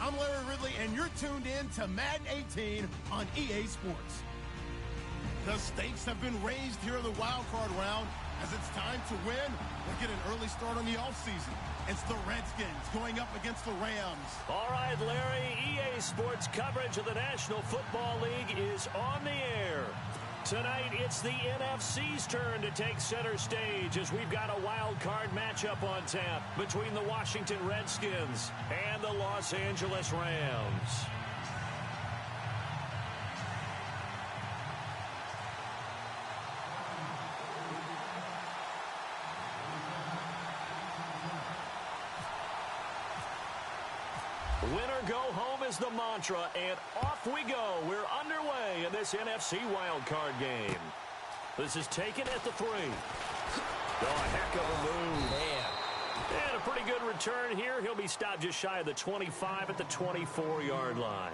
I'm Larry Ridley, and you're tuned in to Madden 18 on EA Sports. The stakes have been raised here in the wild card round as it's time to win or get an early start on the offseason. It's the Redskins going up against the Rams. All right, Larry, EA Sports coverage of the National Football League is on the air. Tonight, it's the NFC's turn to take center stage as we've got a wild card matchup on tap between the Washington Redskins and the Los Angeles Rams. Winner go home is the mantra, and off we go. We're underway in this NFC wildcard game. This is taken at the 3. Oh, a heck of a move. Man. And a pretty good return here. He'll be stopped just shy of the 25 at the 24-yard line.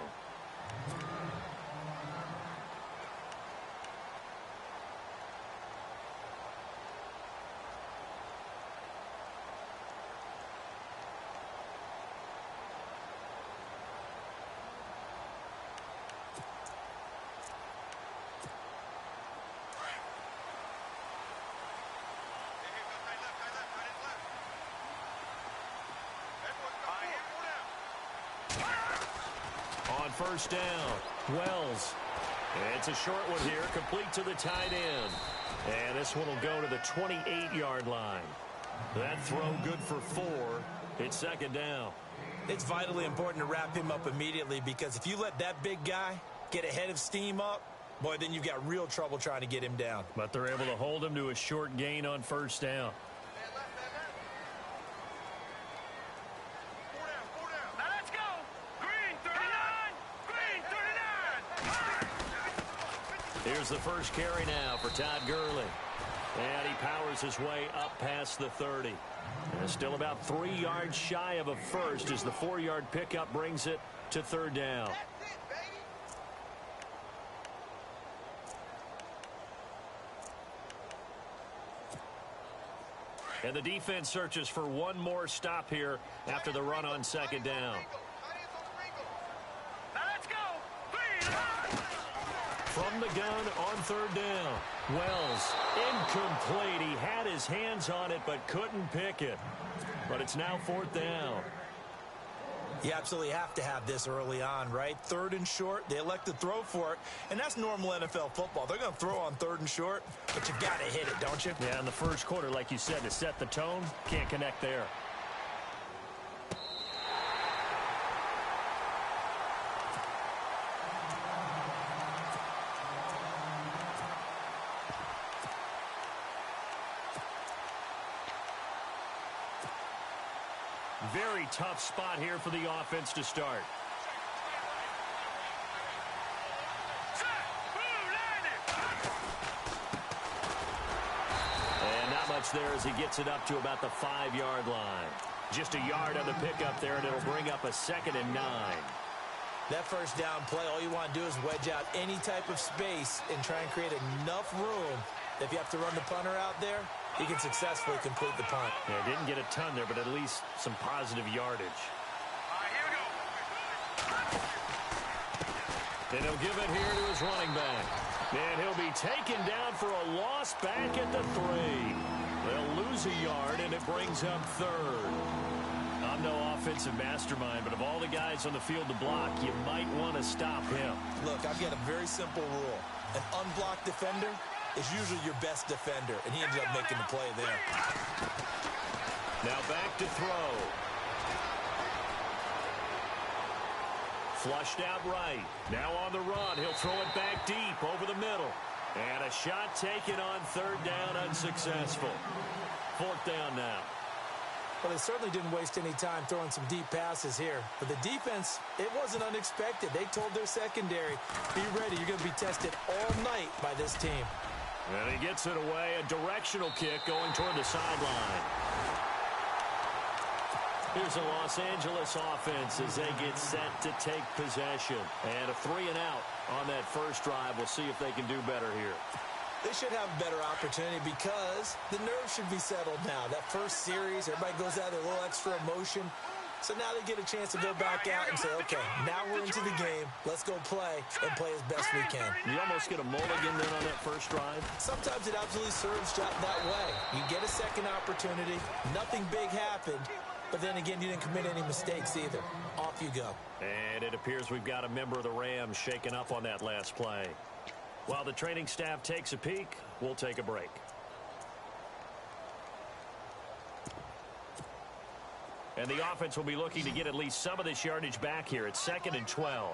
On first down, Wells. It's a short one here, complete to the tight end. And this one will go to the 28-yard line. That throw good for 4. It's second down. It's vitally important to wrap him up immediately, because if you let that big guy get a head of steam up, boy, then you've got real trouble trying to get him down. But they're able to hold him to a short gain on first down. Here's the first carry now for Todd Gurley. And he powers his way up past the 30. And still about 3 yards shy of a first as the 4-yard pickup brings it to third down. And the defense searches for one more stop here after the run on second down. From the gun on third down. Wells, incomplete. He had his hands on it but couldn't pick it. But it's now fourth down. You absolutely have to have this early on, right? Third and short, they elect to throw for it, and that's normal NFL football. They're going to throw on third and short, but you got to hit it, don't you? Yeah, in the first quarter, like you said, to set the tone, can't connect there. Very tough spot here for the offense to start. And not much there as he gets it up to about the 5-yard line. Just a yard on the pickup there, and it'll bring up a 2nd and 9. That first down play, all you want to do is wedge out any type of space and try and create enough room. If you have to run the punter out there, he can successfully complete the punt. Yeah, didn't get a ton there, but at least some positive yardage. Here we go. And he'll give it here to his running back. And he'll be taken down for a loss back at the 3. They'll lose a yard, and it brings up third. I'm no offensive mastermind, but of all the guys on the field to block, you might want to stop him. Look, I've got a very simple rule. An unblocked defender is usually your best defender, and he ended up making the play there. Now back to throw. Flushed out right. Now on the run. He'll throw it back deep over the middle. And a shot taken on third down, unsuccessful. Fourth down now. Well, they certainly didn't waste any time throwing some deep passes here. But the defense, it wasn't unexpected. They told their secondary, be ready. You're going to be tested all night by this team. And he gets it away. A directional kick going toward the sideline. Here's a Los Angeles offense as they get set to take possession. And a 3-and-out on that first drive. We'll see if they can do better here. They should have a better opportunity because the nerves should be settled now. That first series, everybody goes out there, a little extra emotion. So now they get a chance to go back out and say, okay, now we're into the game. Let's go play and play as best we can. You almost get a mulligan then on that first drive. Sometimes it absolutely serves that way. You get a second opportunity. Nothing big happened. But then again, you didn't commit any mistakes either. Off you go. And it appears we've got a member of the Rams shaken up on that last play. While the training staff takes a peek, we'll take a break. And the offense will be looking to get at least some of this yardage back here. It's 2nd and 12.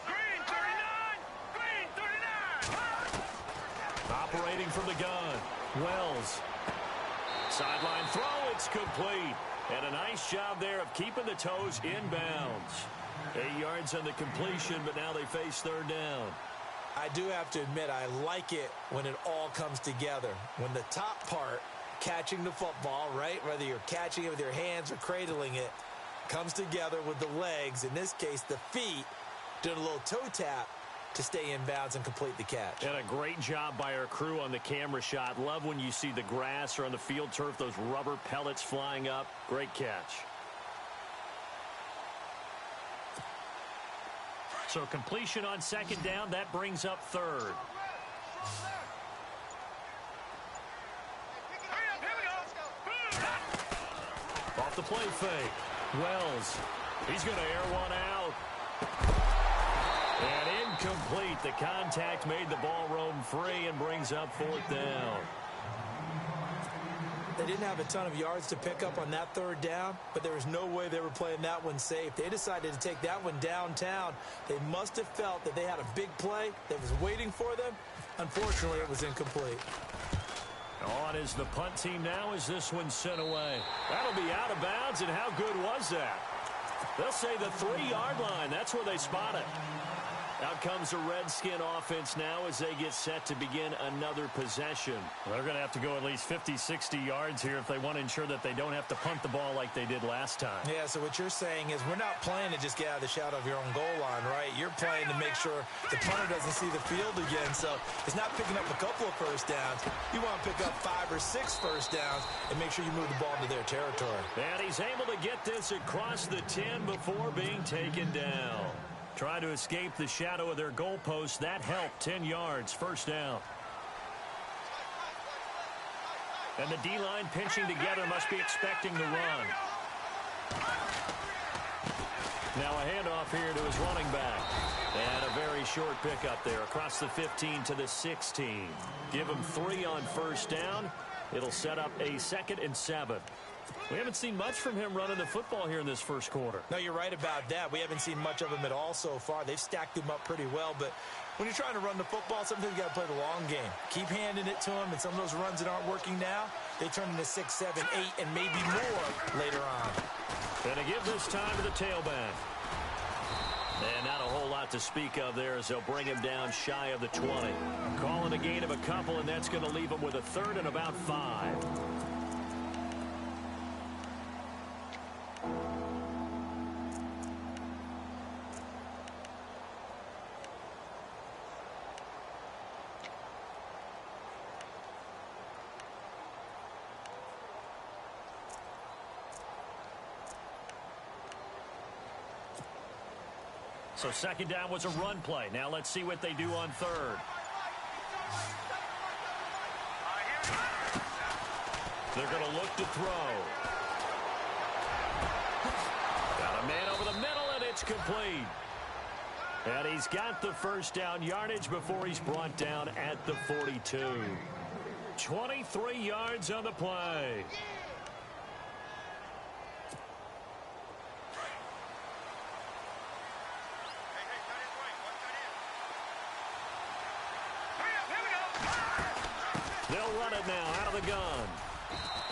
Green 39! Green 39! Operating from the gun. Wells. Sideline throw. It's complete. And a nice job there of keeping the toes inbounds. 8 yards on the completion, but now they face 3rd down. I do have to admit, I like it when it all comes together. When the top part, catching the football, right, whether you're catching it with your hands or cradling it, comes together with the legs, in this case the feet, doing a little toe tap to stay in bounds and complete the catch. And a great job by our crew on the camera shot. Love when you see the grass or on the field turf, those rubber pellets flying up. Great catch. So completion on 2nd down, that brings up 3rd. Off the play fake. Wells. He's going to air one out. And incomplete. The contact made the ball roam free and brings up 4th down. They didn't have a ton of yards to pick up on that 3rd down, but there was no way they were playing that one safe. They decided to take that one downtown. They must have felt that they had a big play that was waiting for them. Unfortunately, it was incomplete. On is the punt team now as this one's sent away. That'll be out of bounds, and how good was that? They'll say the 3-yard line. That's where they spot it. Out comes the Redskin offense now as they get set to begin another possession. They're going to have to go at least 50, 60 yards here if they want to ensure that they don't have to punt the ball like they did last time. Yeah, so what you're saying is we're not playing to just get out of the shadow of your own goal line, right? You're playing to make sure the punter doesn't see the field again. So it's not picking up a couple of first downs. You want to pick up 5 or 6 first downs and make sure you move the ball into their territory. And he's able to get this across the 10 before being taken down. Try to escape the shadow of their goalpost. That helped. 10 yards. First down. And the D-line pinching together must be expecting the run. Now a handoff here to his running back. And a very short pickup there across the 15 to the 16. Give him 3 on first down. It'll set up a 2nd and 7. We haven't seen much from him running the football here in this first quarter. No, you're right about that. We haven't seen much of him at all so far. They've stacked him up pretty well, but when you're trying to run the football, sometimes you got to play the long game. Keep handing it to him, and some of those runs that aren't working now, they turn into 6, 7, 8, and maybe more later on. And to give this time to the tailback. And not a whole lot to speak of there as they'll bring him down shy of the 20. Calling a gain of a couple, and that's going to leave him with a 3rd and about 5. So 2nd down was a run play. Now let's see what they do on 3rd. They're going to look to throw. Got a man over the middle, and it's complete. And he's got the first down yardage before he's brought down at the 42. 23 yards on the play. They'll run it now out of the gun.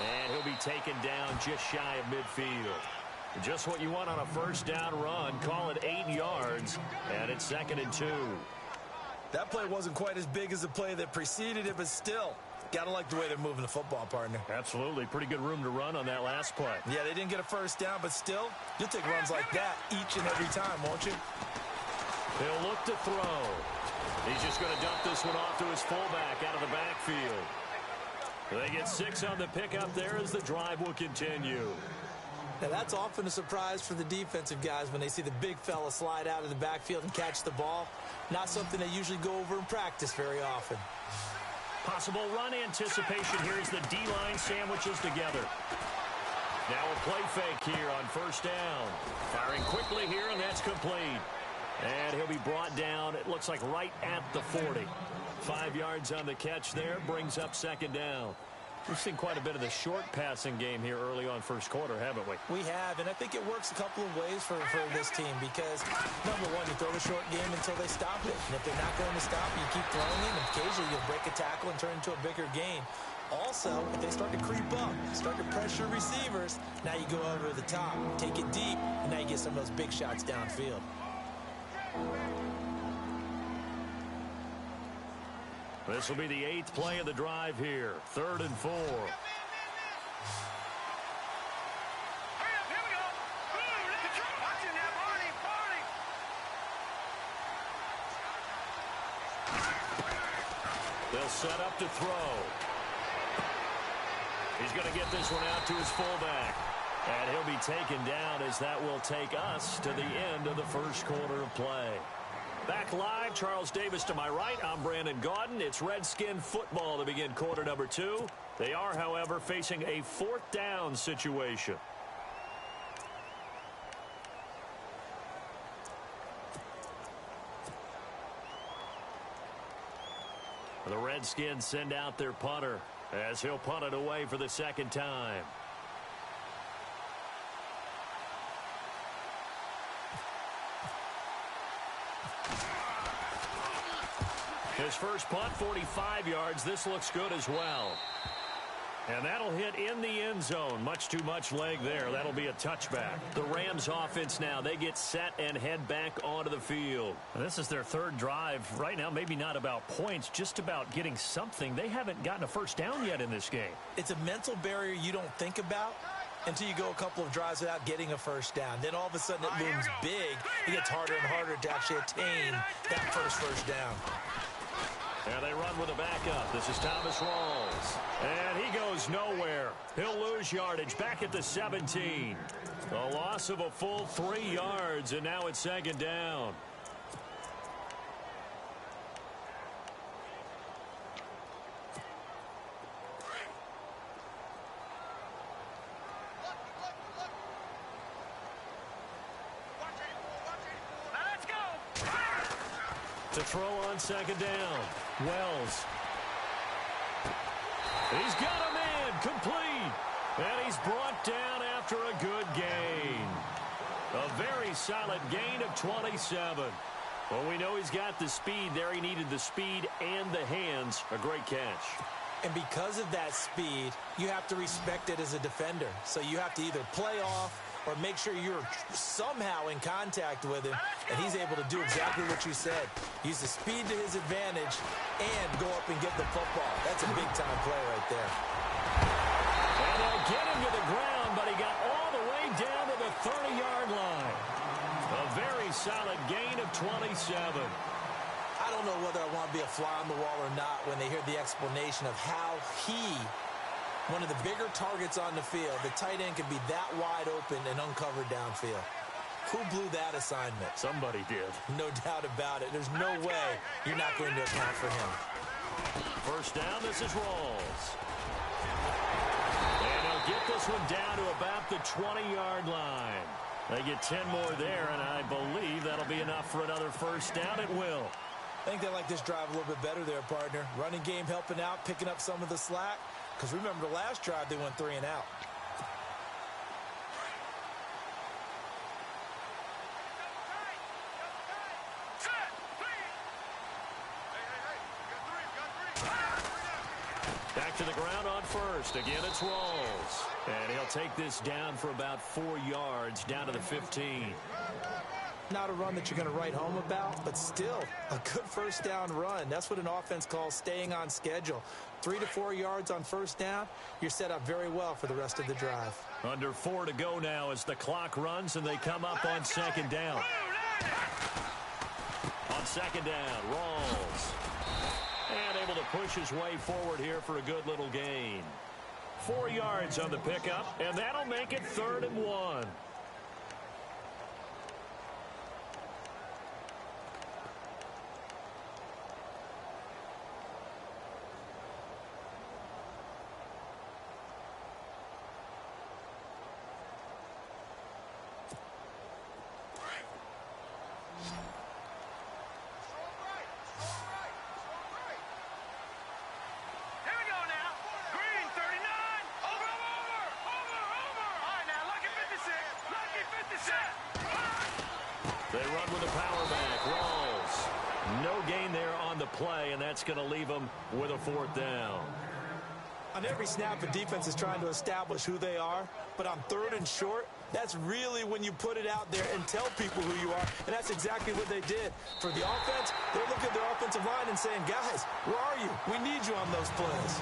And he'll be taken down just shy of midfield. Just what you want on a first down run. Call it 8 yards. And it's 2nd and 2. That play wasn't quite as big as the play that preceded it, but still, got to like the way they're moving the football, partner. Absolutely. Pretty good room to run on that last play. Yeah, they didn't get a first down, but still, you'll take runs like that each and every time, won't you? He'll look to throw. He's just going to dump this one off to his fullback out of the backfield. They get 6 on the pickup there as the drive will continue. Now, that's often a surprise for the defensive guys when they see the big fella slide out of the backfield and catch the ball. Not something they usually go over in practice very often. Possible run anticipation here as the D-line sandwiches together. Now a play fake here on first down. Firing quickly here, and that's complete. And he'll be brought down, it looks like right at the 40. 5 yards on the catch there, brings up second down. We've seen quite a bit of the short passing game here early on first quarter, haven't we? We have, and I think it works a couple of ways for this team because, number one, you throw the short game until they stop it. And if they're not going to stop it, you keep throwing it, and occasionally you'll break a tackle and turn it into a bigger gain. Also, if they start to creep up, start to pressure receivers, now you go over the top, take it deep, and now you get some of those big shots downfield. This will be the 8th play of the drive here. 3rd and 4. Hurry up, here we go. Ooh, look at you. Watching that, Barney. They'll set up to throw. He's going to get this one out to his fullback. And he'll be taken down as that will take us to the end of the first quarter of play. Back live, Charles Davis to my right. I'm Brandon Gaudin. It's Redskin football to begin quarter number 2. They are, however, facing a 4th down situation. The Redskins send out their punter as he'll punt it away for the 2nd time. His first punt, 45 yards. This looks good as well. And that'll hit in the end zone. Much too much leg there. That'll be a touchback. The Rams offense now, they get set and head back onto the field. And this is their 3rd drive. Right now, maybe not about points, just about getting something. They haven't gotten a first down yet in this game. It's a mental barrier you don't think about until you go a couple of drives without getting a first down. Then all of a sudden it looms big. It gets harder and harder to actually attain that first down. And they run with a backup. This is Thomas Rawls. And he goes nowhere. He'll lose yardage back at the 17. A loss of a full 3 yards, and now it's 2nd down. Let's go. To throw on 2nd down. Wells. He's got a man complete. And he's brought down after a good gain. A very solid gain of 27. Well, we know he's got the speed there. He needed the speed and the hands. A great catch. And because of that speed, you have to respect it as a defender. So you have to either play off or make sure you're somehow in contact with him, and he's able to do exactly what you said. Use the speed to his advantage and go up and get the football. That's a big-time play right there. And they'll get him to the ground, but he got all the way down to the 30-yard line. A very solid gain of 27. I don't know whether I want to be a fly on the wall or not when they hear the explanation of how one of the bigger targets on the field, the tight end could be that wide open and uncovered downfield. Who blew that assignment? Somebody did. No doubt about it. There's no way you're not going to account for him. First down, this is Rawls. And they'll get this one down to about the 20-yard line. They get 10 more there, and I believe that'll be enough for another first down. It will. I think they like this drive a little bit better there, partner. Running game helping out, picking up some of the slack. Because remember, the last drive, they went 3 and out. Back to the ground on first. Again, it's Rawls. And he'll take this down for about 4 yards, down to the 15. Not a run that you're going to write home about, but still a good first down run. That's what an offense calls staying on schedule. 3 to 4 yards on first down, you're set up very well for the rest of the drive. Under 4 to go now as the clock runs and they come up on 2nd down. On 2nd down, Rawls. And able to push his way forward here for a good little gain. 4 yards on the pickup, and that'll make it 3rd and 1. They run with a power back. Rolls. No gain there on the play, and that's going to leave them with a 4th down. On every snap, the defense is trying to establish who they are, but on 3rd and short, that's really when you put it out there and tell people who you are, and that's exactly what they did. For the offense, they're looking at their offensive line and saying, guys, where are you? We need you on those plays.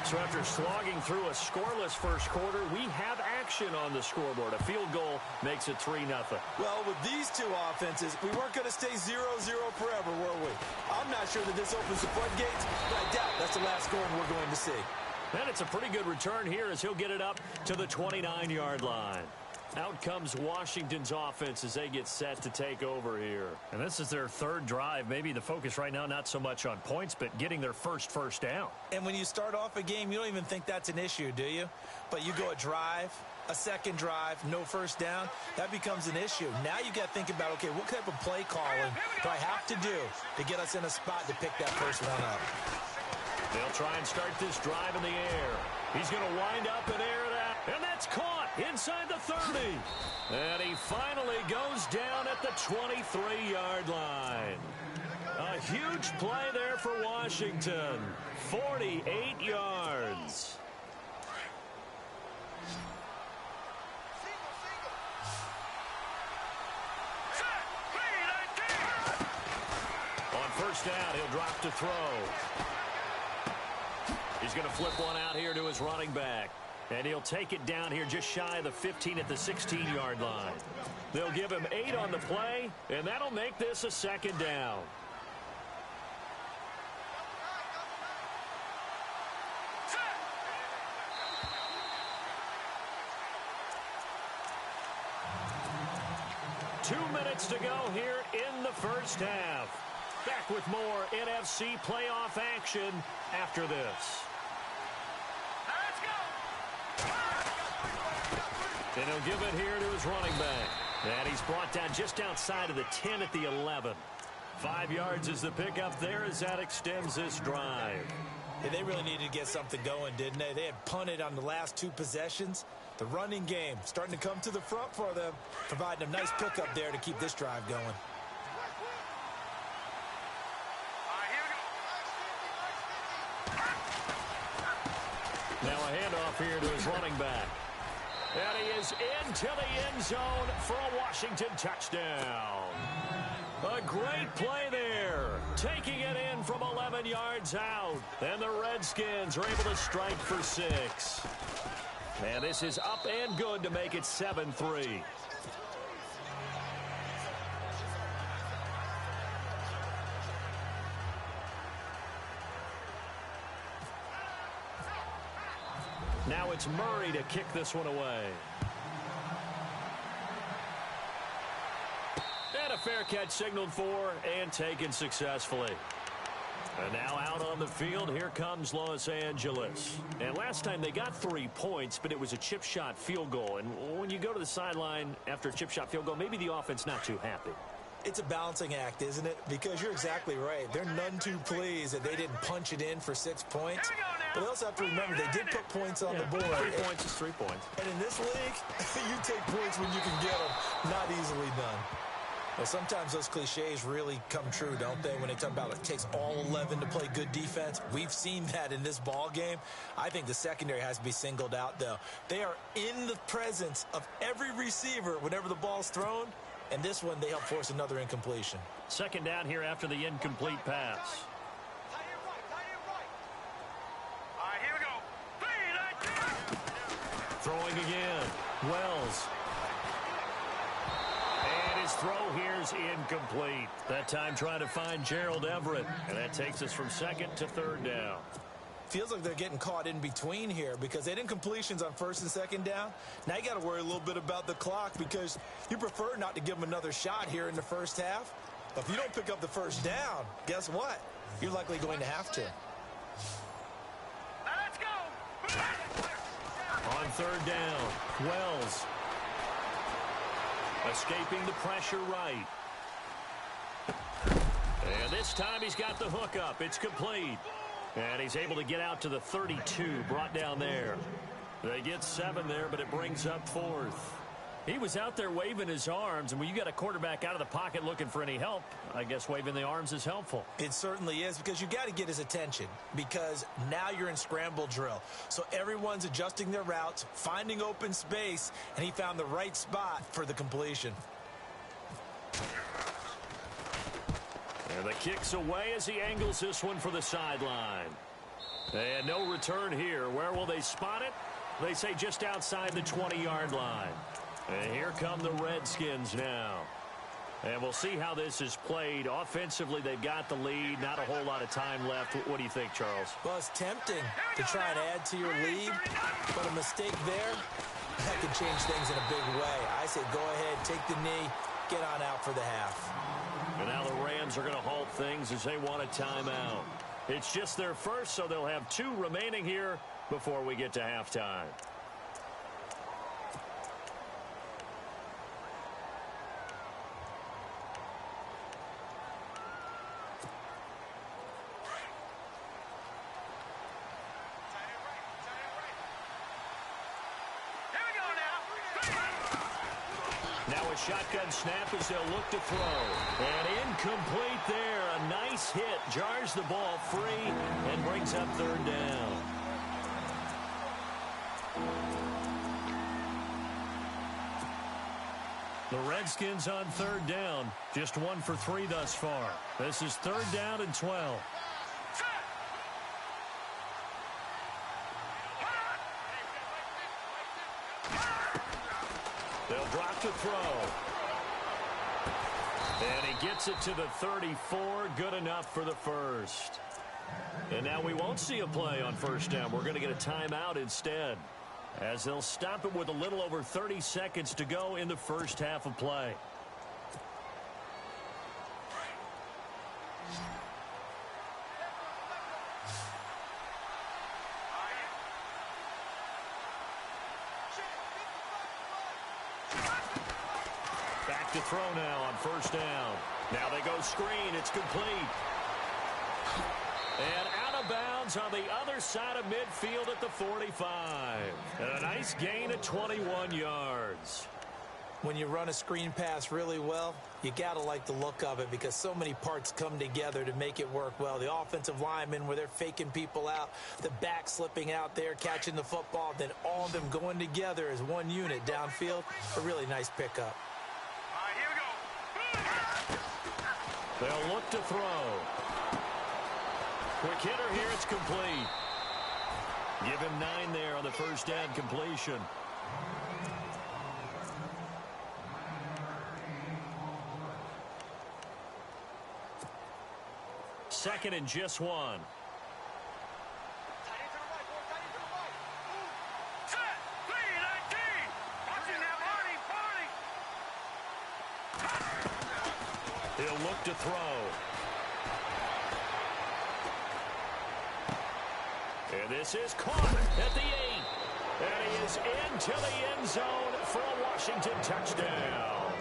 So after slogging through a scoreless first quarter, we have action on the scoreboard. A field goal makes it 3-0. Well, with these two offenses, we weren't going to stay 0-0 forever, were we? I'm not sure that this opens the floodgates, but I doubt that's the last scoring we're going to see. And it's a pretty good return here as he'll get it up to the 29-yard line. Out comes Washington's offense as they get set to take over here. And this is their 3rd drive. Maybe the focus right now not so much on points, but getting their first down. And when you start off a game, you don't even think that's an issue, do you? But you go a drive, a second drive, no first down, that becomes an issue. Now you got to think about, okay, what type of play calling do I have to do to get us in a spot to pick that first one up? They'll try and start this drive in the air. He's going to wind up and air it out. And that's caught inside the 30. And he finally goes down at the 23-yard line. A huge play there for Washington. 48 yards. On first down, he'll drop to throw. He's going to flip one out here to his running back. And he'll take it down here just shy of the 15 at the 16-yard line. They'll give him 8 on the play, and that'll make this a 2nd down. Two minutes to go here in the first half. Back with more NFC playoff action after this. And he'll give it here to his running back. And he's brought down just outside of the 10 at the 11. 5 yards is the pickup there as that extends this drive. Yeah, they really needed to get something going, didn't they? They had punted on the last 2 possessions. The running game starting to come to the front for them, providing a nice pickup there to keep this drive going. Now a handoff here to his running back. And he is into the end zone for a Washington touchdown. A great play there. Taking it in from 11 yards out. And the Redskins are able to strike for 6. And this is up and good to make it 7-3. Now it's Murray to kick this one away. And a fair catch signaled for and taken successfully. And now out on the field, here comes Los Angeles. And last time they got 3 points, but it was a chip shot field goal. And when you go to the sideline after a chip shot field goal, maybe the offense not too happy. It's a balancing act, isn't it? Because you're exactly right. They're none too pleased that they didn't punch it in for 6 points. But they also have to remember they did put points on the board. 3 points is 3 points. And in this league, you take points when you can get them. Not easily done. Well, sometimes those cliches really come true, don't they? When they talk about it takes all 11 to play good defense. We've seen that in this ball game. I think the secondary has to be singled out, though. They are in the presence of every receiver whenever the ball's thrown. And this one, they help force another incompletion. 2nd down here after the incomplete pass. Here we go. Throwing again. Wells. And his his throw here's incomplete. That time trying to find Gerald Everett. And that takes us from second to third down. Feels like they're getting caught in between here because they didn't completions on first and second down. Now you got to worry a little bit about the clock because you prefer not to give them another shot here in the first half. But if you don't pick up the first down, guess what? You're likely going to have to. Let's go. On third down, Wells. Escaping the pressure right. And this time he's got the hook up. It's complete. And he's able to get out to the 32, brought down there. They get 7 there, but it brings up 4th. He was out there waving his arms, and when you got a quarterback out of the pocket looking for any help, I guess waving the arms is helpful. It certainly is because you got to get his attention because now you're in scramble drill. So everyone's adjusting their routes, finding open space, and he found the right spot for the completion. And the kick's away as he angles this one for the sideline. And no return here. Where will they spot it? They say just outside the 20-yard line. And here come the Redskins now. And we'll see how this is played. Offensively, they've got the lead. Not a whole lot of time left. What do you think, Charles? Well, it's tempting to try and add to your lead, but a mistake there, that could change things in a big way. I say go ahead, take the knee, get on out for the half. And now the Rams are going to halt things as they want a timeout. It's just their first, so they'll have 2 remaining here before we get to halftime. Now a shotgun snap as they'll look to throw. And incomplete there. A nice hit. Jars the ball free and brings up third down. The Redskins on third down. Just 1 for 3 thus far. This is third down and 12. They'll drop to throw. And he gets it to the 34. Good enough for the first. And now we won't see a play on first down. We're going to get a timeout instead, as they'll stop it with a little over 30 seconds to go in the first half of play. Back to throw now on first down. Now they go screen. It's complete. And out of bounds on the other side of midfield at the 45. And a nice gain of 21 yards. When you run a screen pass really well, you got to like the look of it because so many parts come together to make it work well. The offensive linemen where they're faking people out, the back slipping out there, catching the football, then all of them going together as one unit downfield. A really nice pickup. They'll look to throw. Quick hitter here, it's complete. Give him 9 there on the first down completion. Second and just 1. He'll look to throw. And this is caught at the 8. And he is into the end zone for a Washington touchdown.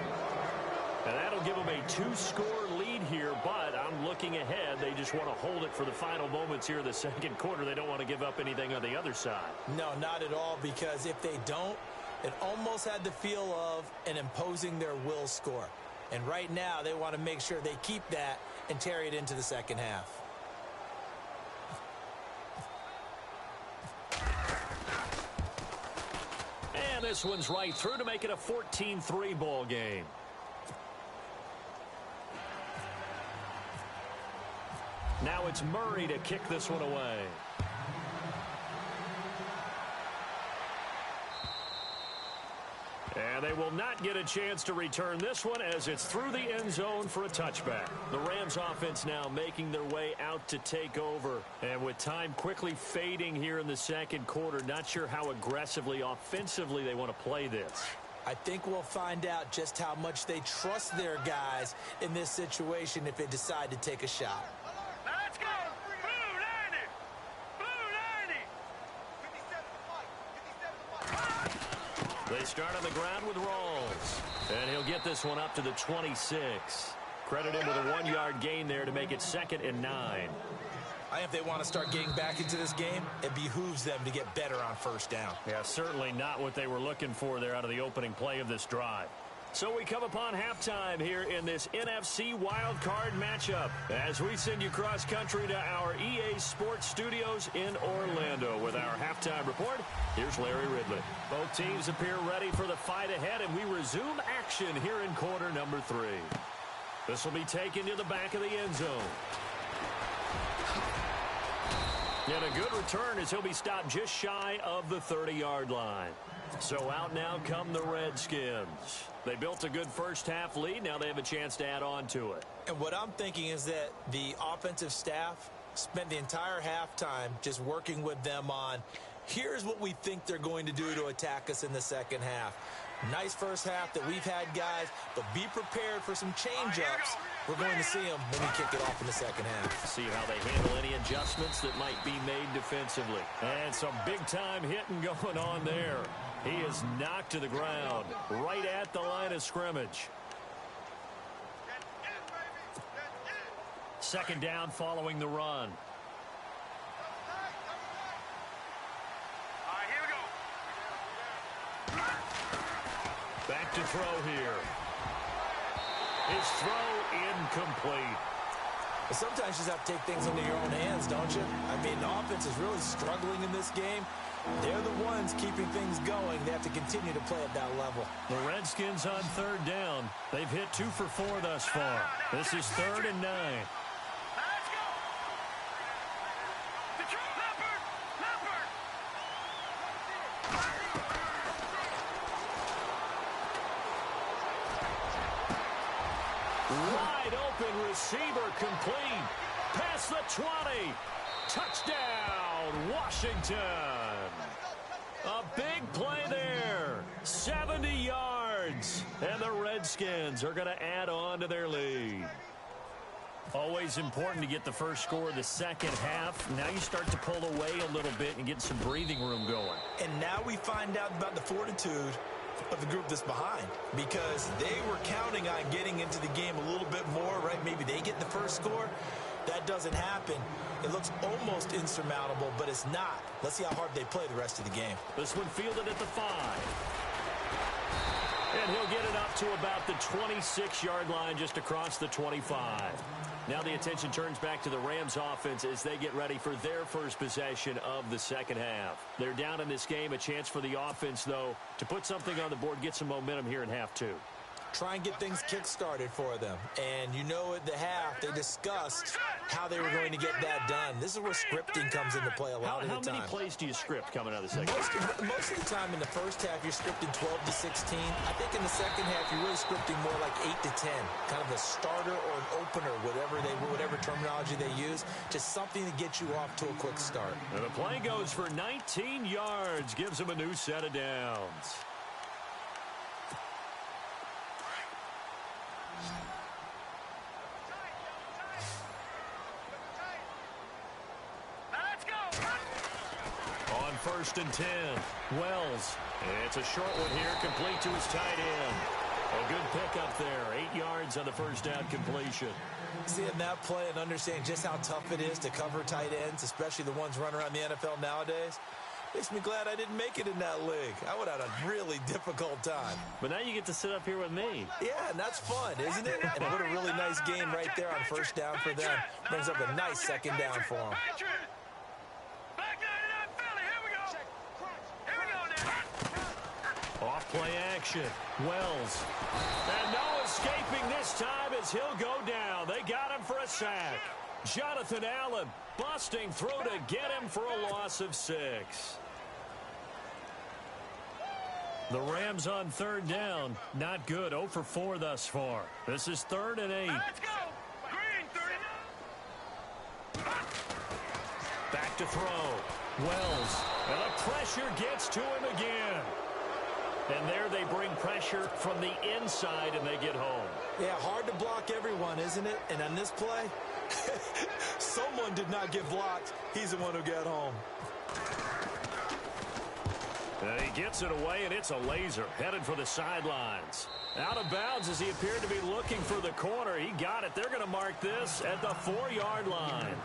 And that'll give them a 2-score lead here, but I'm looking ahead. They just want to hold it for the final moments here in the second quarter. They don't want to give up anything on the other side. No, not at all, because if they don't, it almost had the feel of an imposing their will score. And right now, they want to make sure they keep that and carry it into the second half. And this one's right through to make it a 14-3 ball game. Now it's Murray to kick this one away. And And they will not get a chance to return this one as it's through the end zone for a touchback. The Rams offense now making their way out to take over. And with time quickly fading here in the second quarter, not sure how aggressively, offensively they want to play this. I think we'll find out just how much they trust their guys in this situation if they decide to take a shot. Let's go. Blue 90. Blue 90. They start on the ground with Rawls. And he'll get this one up to the 26. Credit him with a 1-yard gain there to make it 2nd and 9. I think if they want to start getting back into this game, it behooves them to get better on first down. Yeah, certainly not what they were looking for there out of the opening play of this drive. So we come upon halftime here in this NFC wildcard matchup as we send you cross-country to our EA Sports Studios in Orlando with our halftime report. Here's Larry Ridley. Both teams appear ready for the fight ahead, and we resume action here in quarter number 3. This will be taken to the back of the end zone. And a good return as he'll be stopped just shy of the 30-yard line. So out now come the Redskins. They built a good first-half lead. Now they have a chance to add on to it. And what I'm thinking is that the offensive staff spent the entire halftime just working with them on, here's what we think they're going to do to attack us in the second half. Nice first half that we've had, guys, but be prepared for some change-ups. We're going to see them when we kick it off in the second half. See how they handle any adjustments that might be made defensively. And some big-time hitting going on there. He is knocked to the ground right at the line of scrimmage. Second down following the run. All right, here we go. Back to throw here. His throw incomplete. But sometimes you just have to take things into your own hands, don't you? I mean, the offense is really struggling in this game. They're the ones keeping things going. They have to continue to play at that level. The Redskins on third down. They've hit 2 for 4 thus far. This is 3rd and 9. Let's go. Leopard. Wide open receiver complete. Past the 20. Touchdown, Washington. A big play there. 70 yards. And the Redskins are going to add on to their lead. Always important to get the first score of the second half. Now you start to pull away a little bit and get some breathing room going. And now we find out about the fortitude of the group that's behind, because they were counting on getting into the game a little bit more, right? Maybe they get the first score. That doesn't happen. It looks almost insurmountable, but it's not. Let's see how hard they play the rest of the game. This one fielded at the 5. And he'll get it up to about the 26-yard line, just across the 25. Now the attention turns back to the Rams offense as they get ready for their first possession of the second half. They're down in this game. A chance for the offense, though, to put something on the board, get some momentum here in half 2. Try and get things kick-started for them. And you know at the half, they discussed how they were going to get that done. This is where scripting comes into play a lot of the time. How many plays do you script coming out of the second half? Most of the time in the first half, you're scripting 12 to 16. I think in the second half, you're really scripting more like 8 to 10. Kind of a starter or an opener, whatever terminology they use. Just something to get you off to a quick start. And the play goes for 19 yards. Gives them a new set of downs. On 1st and 10, Wells. It's a short one here, complete to his tight end. A good pickup there, 8 yards on the first down completion. Seeing that play and understanding just how tough it is to cover tight ends, especially the ones running around the NFL nowadays, makes me glad I didn't make it in that league. I would have had a really difficult time. But now you get to sit up here with me. Yeah, and that's fun, isn't it? And what a really nice game right there on first down for them. Brings up a nice second down for them. Off play action. Wells. And no escaping this time as he'll go down. They got him for a sack. Jonathan Allen busting through to get him for a loss of 6. The Rams on third down. Not good. 0 for 4 thus far. This is 3rd and 8. Let's go. Green 30. Back to throw. Wells. And the pressure gets to him again. And there they bring pressure from the inside, and they get home. Yeah, hard to block everyone, isn't it? And on this play, someone did not get blocked. He's the one who got home. And he gets it away, and it's a laser headed for the sidelines. Out of bounds as he appeared to be looking for the corner. He got it. They're going to mark this at the 4-yard line.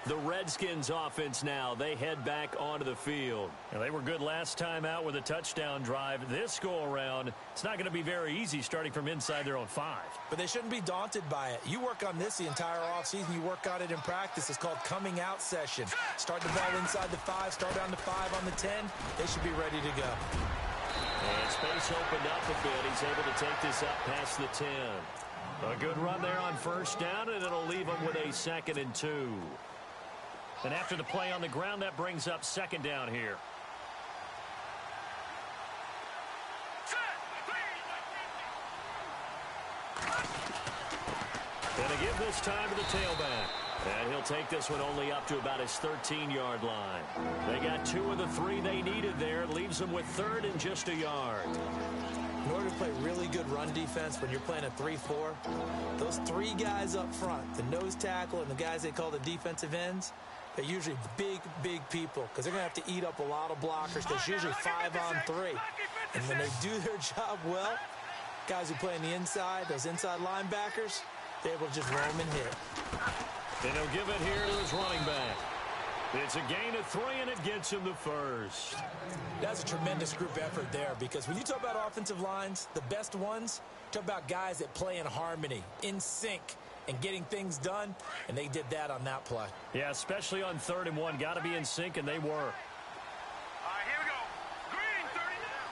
The Redskins offense now, they head back onto the field. And they were good last time out with a touchdown drive. This go-around, it's not going to be very easy starting from inside their own 5. But they shouldn't be daunted by it. You work on this the entire offseason. You work on it in practice. It's called coming out session. Start the ball inside the 5, start down the 5 on the 10. They should be ready to go. And space opened up a bit. He's able to take this up past the 10. A good run there on first down, and it'll leave him with a 2nd and 2. And after the play on the ground, that brings up 2nd down here. And a give this time to the tailback. And he'll take this one only up to about his 13-yard line. They got 2 of the 3 they needed there. Leaves them with 3rd and just a yard. In order to play really good run defense when you're playing a 3-4, those 3 guys up front, the nose tackle and the guys they call the defensive ends, they're usually big, big people because they're going to have to eat up a lot of blockers because it's usually 5 on 3. And when they do their job well, guys who play on the inside, those inside linebackers, they're able to just roam and hit. And he'll give it here to his running back. It's a gain of 3, and it gets him the first. That's a tremendous group effort there because when you talk about offensive lines, the best ones, talk about guys that play in harmony, in sync, and getting things done, and they did that on that play. Yeah, especially on 3rd and 1. Got to be in sync, and they were. All right, here we go. Green 30 now.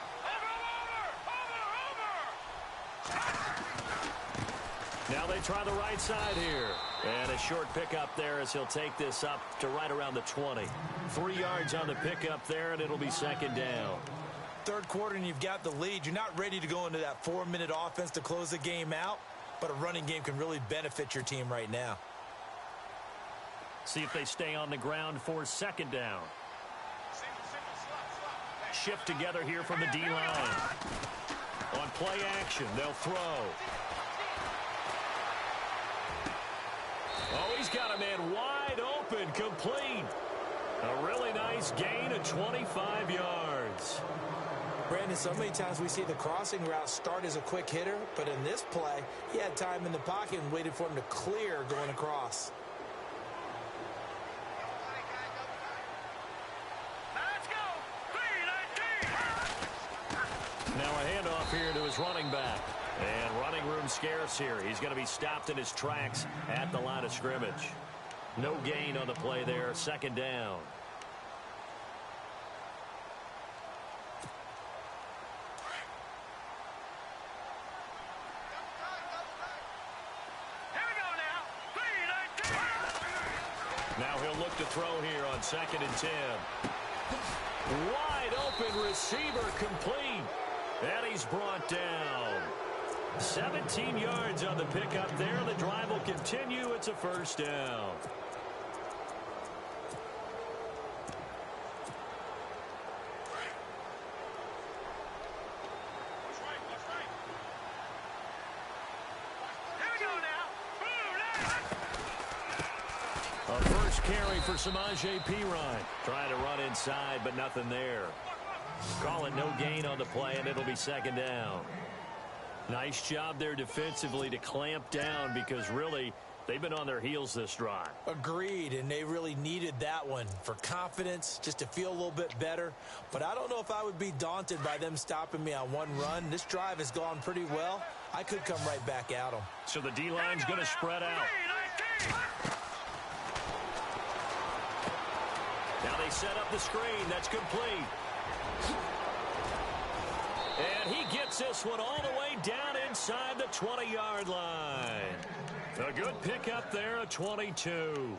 Over. Now they try the right side here. And a short pickup there as he'll take this up to right around the 20. 3 yards on the pickup there, and it'll be 2nd down. 3rd quarter, and you've got the lead. You're not ready to go into that 4-minute offense to close the game out, but a running game can really benefit your team right now. See if they stay on the ground for 2nd down. Shift together here from the D-line. On play action, they'll throw. Oh, he's got a man wide open, complete. A really nice gain of 25 yards. Brandon, so many times we see the crossing route start as a quick hitter, but in this play, he had time in the pocket and waited for him to clear going across. Let's go. 3-19. Now a handoff here to his running back. And running room scarce here. He's going to be stopped in his tracks at the line of scrimmage. No gain on the play there. 2nd down. Here we go now. 3-19. Now he'll look to throw here on 2nd and 10. Wide open receiver complete. And he's brought down. 17 yards on the pickup there. The drive will continue. It's a 1st down. Here we go now. A first carry for Samaje Perine. Trying to run inside, but nothing there. Call it no gain on the play, and it'll be 2nd down. Nice job there defensively to clamp down because really they've been on their heels this drive. Agreed, and they really needed that one for confidence, just to feel a little bit better. But I don't know if I would be daunted by them stopping me on one run. This drive has gone pretty well. I could come right back at them. So the D-line's going to spread out. 3-19. Now they set up the screen. That's complete. And he gets this one all the way down inside the 20-yard line. A good pickup there, a 22.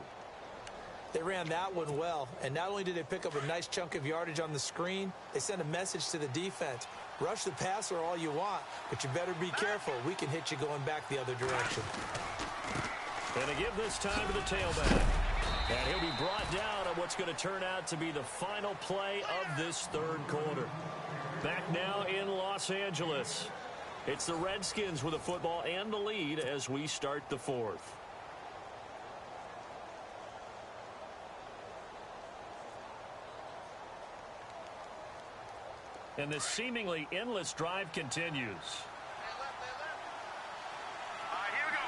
They ran that one well, and not only did they pick up a nice chunk of yardage on the screen, they sent a message to the defense. Rush the passer all you want, but you better be careful. We can hit you going back the other direction. And to give this time to the tailback. And he'll be brought down on what's going to turn out to be the final play of this third quarter. Back now in Los Angeles. It's the Redskins with the football and the lead as we start the fourth. And this seemingly endless drive continues. Here we go.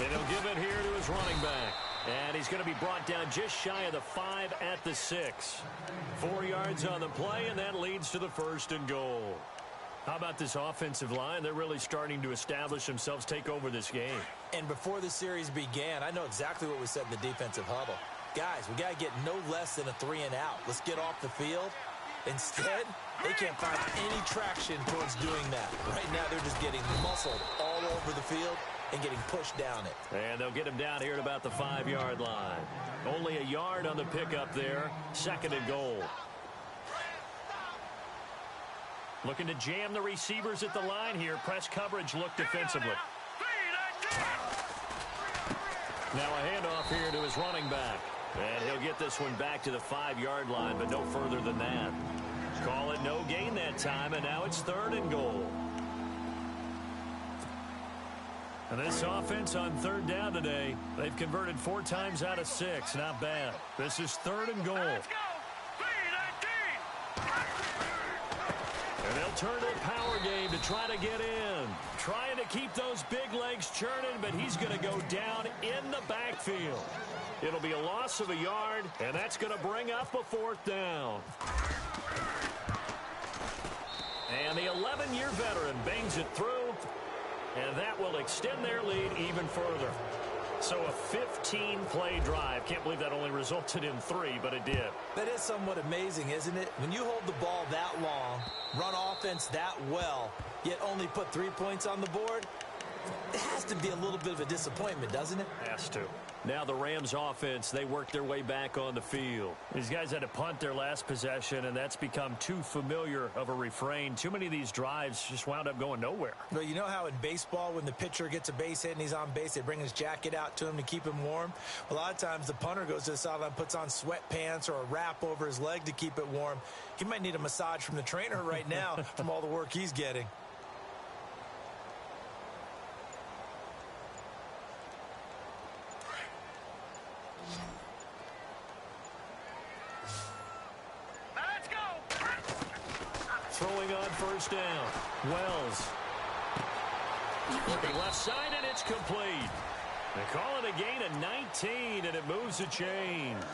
And he'll give it here to his running back. And he's going to be brought down just shy of the 5 at the 6. 4 yards on the play, and that leads to the 1st and goal. How about this offensive line? They're really starting to establish themselves, take over this game. And before the series began, I know exactly what we said in the defensive huddle. Guys, we got to get no less than a 3 and out. Let's get off the field. Instead, they can't find any traction towards doing that. Right now, they're just getting muscled all over the field and getting pushed down it. And they'll get him down here at about the 5-yard line. Only a yard on the pickup there. 2nd and goal. Looking to jam the receivers at the line here. Press coverage look defensively. Now a handoff here to his running back. And he'll get this one back to the 5-yard line, but no further than that. Call it no gain that time, and now it's 3rd and goal. And this offense on 3rd down today, they've converted 4 times out of 6. Not bad. This is 3rd and goal. Let's go. 3-19. And they'll turn to the power game to try to get in. Trying to keep those big legs churning, but he's going to go down in the backfield. It'll be a loss of a yard, and that's going to bring up a 4th down. And the 11-year veteran bangs it through, and that will extend their lead even further. So a 15-play drive. Can't believe that only resulted in 3, but it did. That is somewhat amazing, isn't it? When you hold the ball that long, run offense that well, yet only put 3 points on the board, it has to be a little bit of a disappointment, doesn't it? Has to. Now the Rams offense, they worked their way back on the field. These guys had to punt their last possession, and that's become too familiar of a refrain. Too many of these drives just wound up going nowhere. Well, you know how in baseball, when the pitcher gets a base hit and he's on base, they bring his jacket out to him to keep him warm? A lot of times the punter goes to the sideline, puts on sweatpants or a wrap over his leg to keep it warm. He might need a massage from the trainer right now from all the work he's getting. Throwing on 1st down. Wells. Looking left side, and it's complete. They call it a gain of 19, and it moves the chains.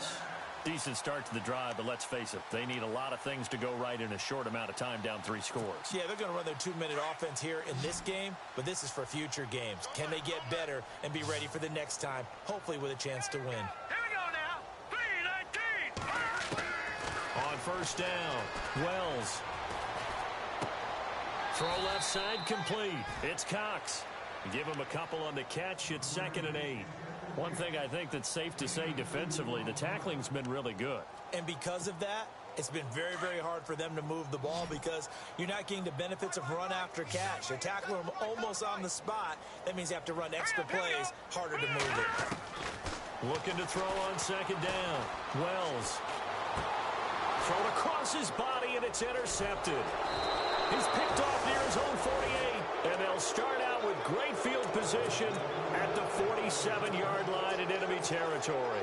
Decent start to the drive, but let's face it, they need a lot of things to go right in a short amount of time, down 3 scores. Yeah, they're going to run their 2-minute offense here in this game, but this is for future games. Can they get better and be ready for the next time, hopefully with a chance to win? Here we go now. 3-19. On 1st down, Wells. Throw left side complete. It's Cox. Give him a couple on the catch. It's 2nd and 8. One thing I think that's safe to say defensively, the tackling's been really good. And because of that, it's been very, very hard for them to move the ball because you're not getting the benefits of run after catch. They're tackling them almost on the spot. That means you have to run extra plays, harder to move it. Looking to throw on 2nd down. Wells. Thrown across his body, and it's intercepted. He's picked off near his own 48, and they'll start out with great field position at the 47-yard line in enemy territory.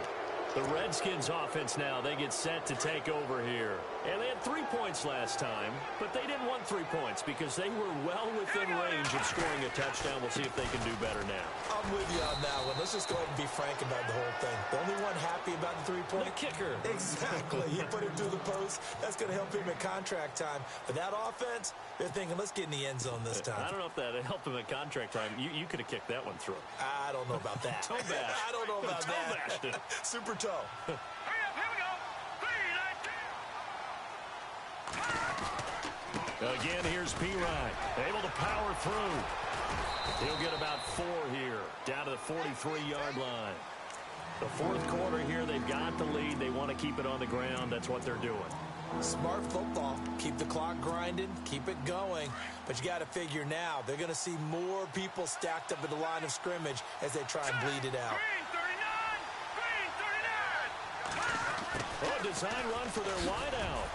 The Redskins offense now, they get set to take over here. And they had 3 points last time, but they didn't want 3 points because they were well within range of scoring a touchdown. We'll see if they can do better now. I'm with you on that one. Let's just go ahead and be frank about the whole thing. The only one happy about the 3-point? The kicker. Exactly. He put it through the post. That's going to help him at contract time. But that offense, they're thinking, let's get in the end zone this time. I don't know if that helped him at contract time. You could have kicked that one through. I don't know about that. Toe bash. I don't know about Toe that. bashed it. Super toe. Hurry up. Here we go. 3-19. Again, here's P. Ryan, able to power through. He'll get about 4 here, down to the 43-yard line. The fourth quarter here, they've got the lead. They want to keep it on the ground. That's what they're doing. Smart football. Keep the clock grinding. Keep it going. But you got to figure now, they're going to see more people stacked up at the line of scrimmage as they try and bleed it out. Oh, design run for their wideout.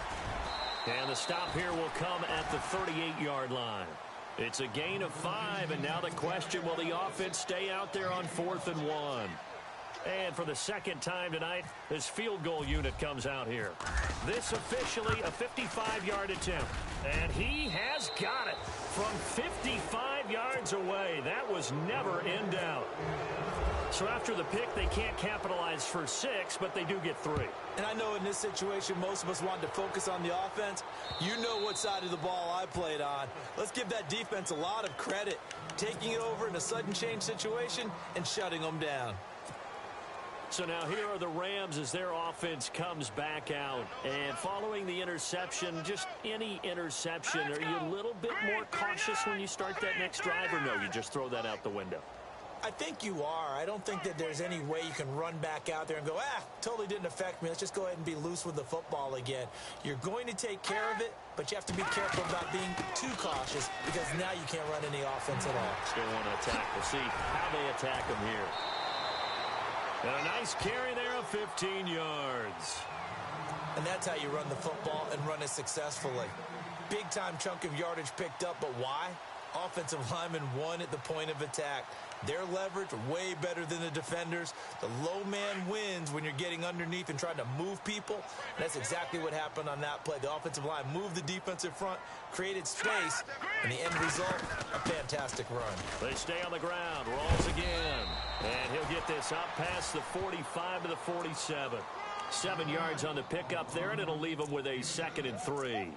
And the stop here will come at the 38-yard line. It's a gain of 5, and now the question, will the offense stay out there on 4th and 1? And for the second time tonight, this field goal unit comes out here. This officially a 55-yard attempt. And he has got it from 55 yards away. That was never in doubt. So after the pick, they can't capitalize for 6, but they do get 3. And I know in this situation, most of us wanted to focus on the offense. You know what side of the ball I played on. Let's give that defense a lot of credit, taking it over in a sudden change situation and shutting them down. So now here are the Rams as their offense comes back out. And following the interception, just any interception, are you a little bit more cautious when you start that next drive, or no, you just throw that out the window? I think you are. I don't think that there's any way you can run back out there and go, totally didn't affect me. Let's just go ahead and be loose with the football again. You're going to take care of it, but you have to be careful about being too cautious because now you can't run any offense at all. Still want to attack. We'll see how they attack them here. And a nice carry there of 15 yards. And that's how you run the football and run it successfully. Big-time chunk of yardage picked up, but why? Offensive lineman won at the point of attack. Their leverage way better than the defenders. The low man wins when you're getting underneath and trying to move people. And that's exactly what happened on that play. The offensive line moved the defensive front, created space, and the end result, a fantastic run. They stay on the ground. Rolls again. And he'll get this up past the 45 to the 47. 7 yards on the pickup there, and it'll leave him with a 2nd and 3.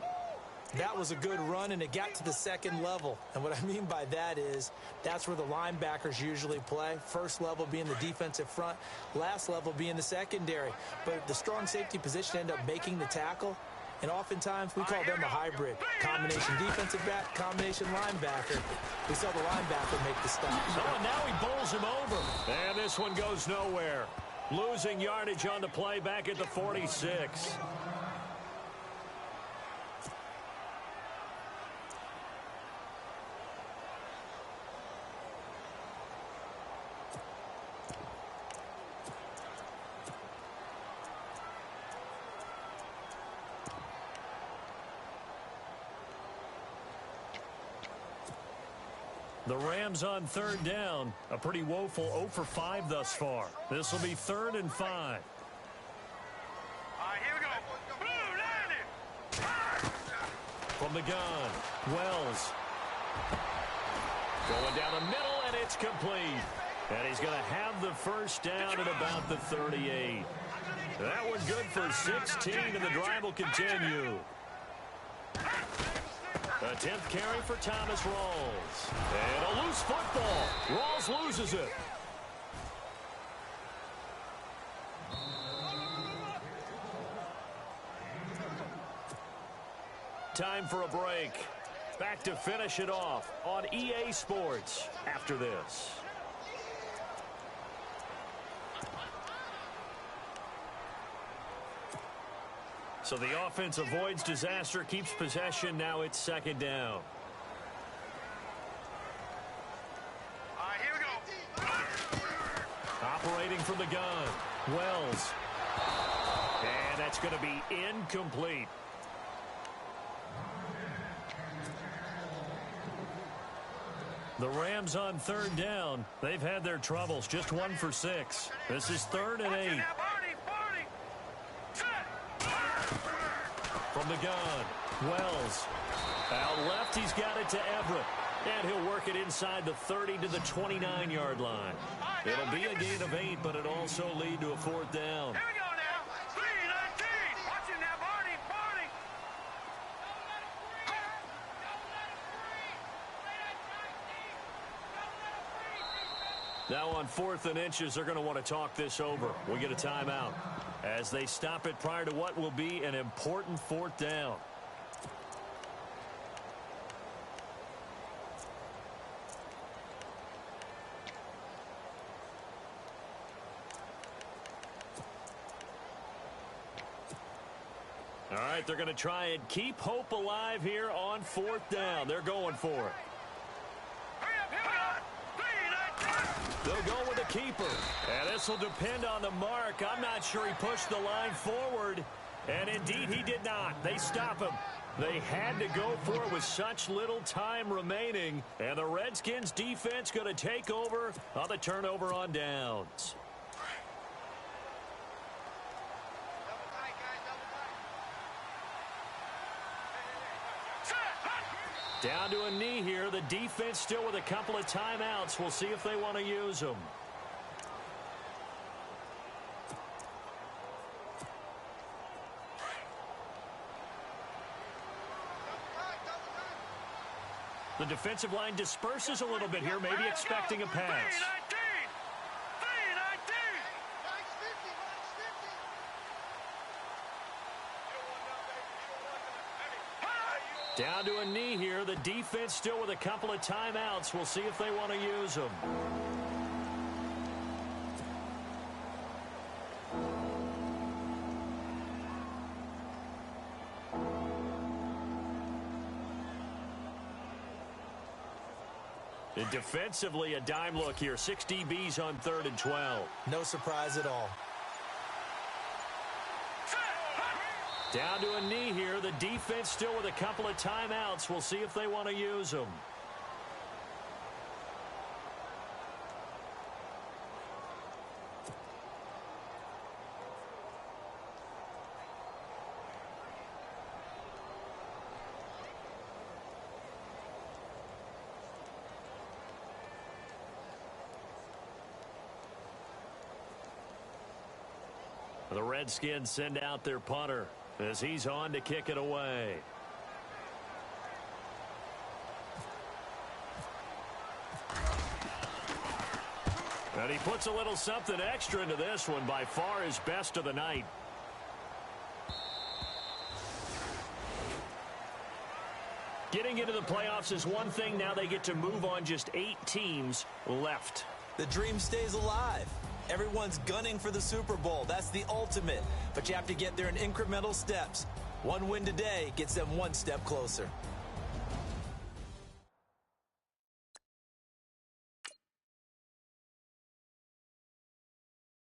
That was a good run, and it got to the second level. And what I mean by that is that's where the linebackers usually play. First level being the defensive front, last level being the secondary. But the strong safety position ended up making the tackle, and oftentimes we call them a hybrid. Combination defensive back, combination linebacker. We saw the linebacker make the stop. Oh, and now he bowls him over. And this one goes nowhere. Losing yardage on the play back at the 46. The Rams on 3rd down. A pretty woeful 0 for 5 thus far. This will be 3rd and 5. All right, here we go. Blue, landing. From the gun, Wells. Going down the middle, and it's complete. And he's going to have the first down at about the 38. That one good for 16, and the drive will continue. A 10th carry for Thomas Rawls. And a loose football. Rawls loses it. Time for a break. Back to finish it off on EA Sports after this. So the offense avoids disaster, keeps possession. Now it's 2nd down. All right, here we go. Operating from the gun, Wells. And that's going to be incomplete. The Rams on 3rd down. They've had their troubles. Just 1 for 6. This is 3rd and 8. From the gun, Wells. Out left, he's got it to Everett. And he'll work it inside the 30 to the 29-yard line. It'll be a gain of 8, but it'll also lead to a 4th down. Here we go now. 3-19. Watch it now, Barney. Barney. Now on 4th and inches, they're going to want to talk this over. We get a timeout as they stop it prior to what will be an important 4th down. All right, they're going to try and keep hope alive here on 4th down. They're going for it. They'll go with a keeper. And this will depend on the mark. I'm not sure he pushed the line forward. And indeed, he did not. They stop him. They had to go for it with such little time remaining. And the Redskins defense going to take over on the turnover on downs. Down to a knee here. The defense still with a couple of timeouts. We'll see if they want to use them. The defensive line disperses a little bit here, maybe expecting a pass. Down to a knee here. The defense still with a couple of timeouts. We'll see if they want to use them. And defensively, a dime look here. 6 DBs on 3rd and 12. No surprise at all. Down to a knee here. The defense still with a couple of timeouts. We'll see if they want to use them. The Redskins send out their punter as he's on to kick it away. And he puts a little something extra into this one, by far his best of the night. Getting into the playoffs is one thing. Now they get to move on. Just 8 teams left. The dream stays alive. Everyone's gunning for the Super Bowl. That's the ultimate. But you have to get there in incremental steps. One win today gets them one step closer.